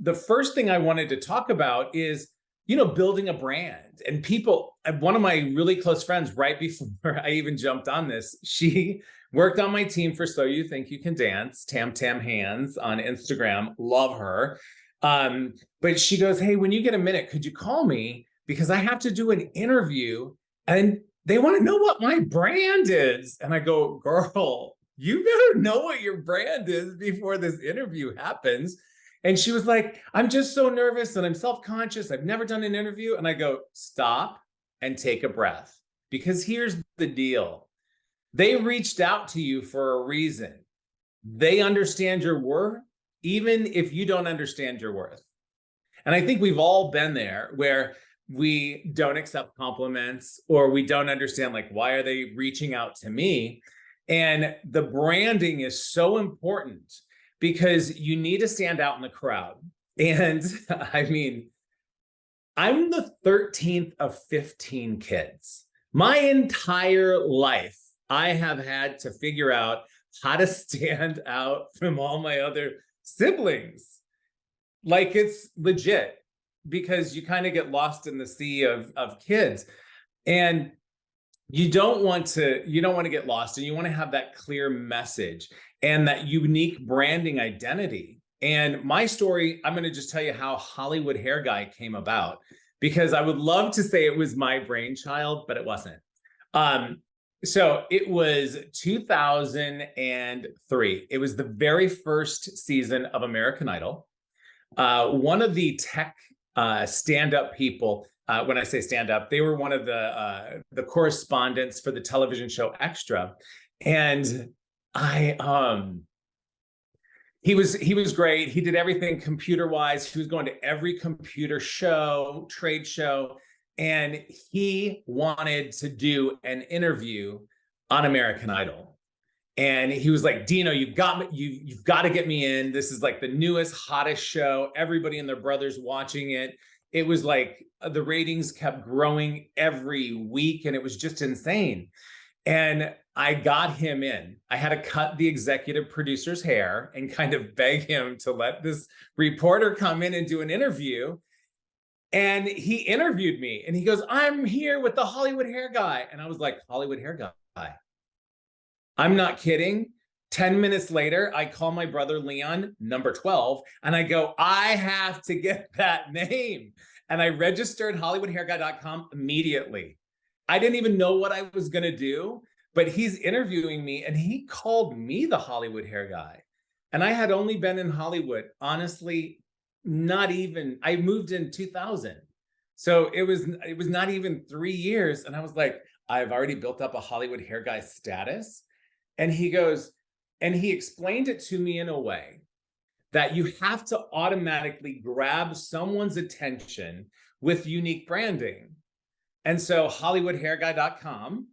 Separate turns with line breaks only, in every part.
the first thing I wanted to talk about is, building a brand. And one of my really close friends, right before I even jumped on this, she worked on my team for So You Think You Can Dance, Tam Tam Hands on Instagram. Love her. But she goes, hey, when you get a minute, could you call me? Because I have to do an interview and they want to know what my brand is. And I go, girl, you better know what your brand is before this interview happens. And she was like, I'm just so nervous and I'm self-conscious. I've never done an interview. And I go, stop and take a breath. Because here's the deal. They reached out to you for a reason. They understand your worth, even if you don't understand your worth. And I think we've all been there where we don't accept compliments or we don't understand, like, why are they reaching out to me? And the branding is so important because you need to stand out in the crowd. And I mean, I'm the 13th of 15 kids. My entire life, I have had to figure out how to stand out from all my other siblings. Like, it's legit, because you kind of get lost in the sea of kids. And you don't want to get lost, and you want to have that clear message and that unique branding identity. And my story, I'm going to just tell you how Hollywood Hair Guy came about, because I would love to say it was my brainchild, but it wasn't. So it was 2003. It was the very first season of American Idol. One of the tech stand-up people, when I say stand-up, they were one of the correspondents for the television show Extra. And he was great. He did everything computer-wise. He was going to every computer show, trade show, and he wanted to do an interview on American Idol. And he was like, Dino, you've got to get me in. This is like the newest, hottest show. Everybody and their brothers watching it. It was like the ratings kept growing every week, and it was just insane. And I got him in. I had to cut the executive producer's hair and kind of beg him to let this reporter come in and do an interview. And he interviewed me, and he goes, I'm here with the Hollywood Hair Guy. And I was like, Hollywood Hair Guy? I'm not kidding. 10 minutes later, I call my brother Leon, number 12, and I go, I have to get that name. And I registered HollywoodHairGuy.com immediately. I didn't even know what I was going to do, but he's interviewing me, and he called me the Hollywood Hair Guy. And I had only been in Hollywood, honestly, not even, I moved in 2000. So it was not even 3 years. And I was like, I've already built up a Hollywood Hair Guy status. And he goes, and he explained it to me in a way that you have to automatically grab someone's attention with unique branding. And so HollywoodHairGuy.com,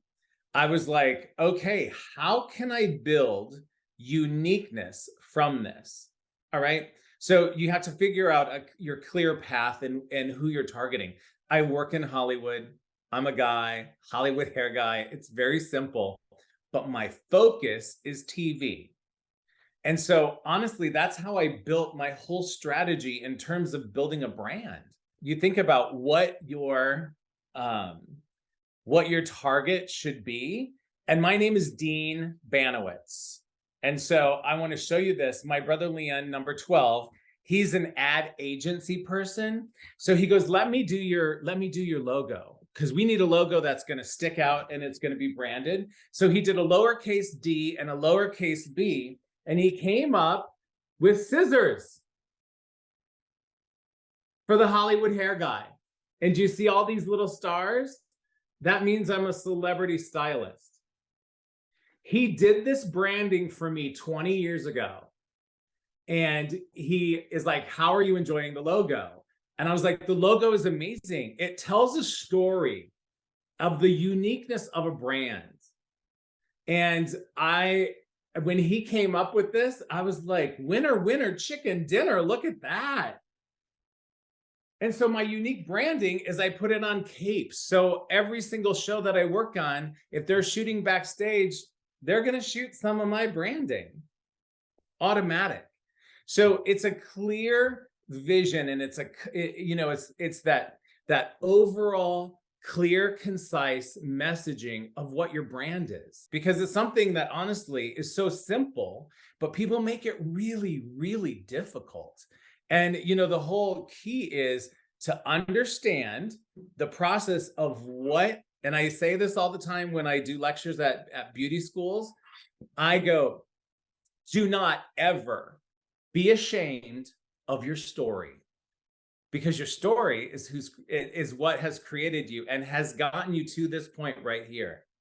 I was like, okay, how can I build uniqueness from this? All right. So you have to figure out your clear path and who you're targeting. I work in Hollywood. I'm a guy, Hollywood Hair Guy. It's very simple, but my focus is TV. And so honestly, that's how I built my whole strategy in terms of building a brand. You think about what your target should be. And my name is Dean Banowetz. And so I want to show you this. My brother Leon, number 12, he's an ad agency person. So he goes, let me do your logo, because we need a logo that's going to stick out and it's going to be branded. So he did a lowercase d and a lowercase b, and he came up with scissors for the Hollywood Hair Guy. And do you see all these little stars? That means I'm a celebrity stylist. He did this branding for me 20 years ago. And he is like, how are you enjoying the logo? And I was like, the logo is amazing. It tells a story of the uniqueness of a brand. And when he came up with this, I was like, winner, winner, chicken dinner. Look at that. And so my unique branding is I put it on capes. So every single show that I work on, if they're shooting backstage, they're going to shoot some of my branding. Automatic. So it's a clear vision, and it's that overall clear, concise messaging of what your brand is, because it's something that honestly is so simple, but people make it really, really difficult. And the whole key is to understand the process of what, and I say this all the time when I do lectures at beauty schools. I go, do not ever be ashamed of your story, because your story is what has created you and has gotten you to this point right here.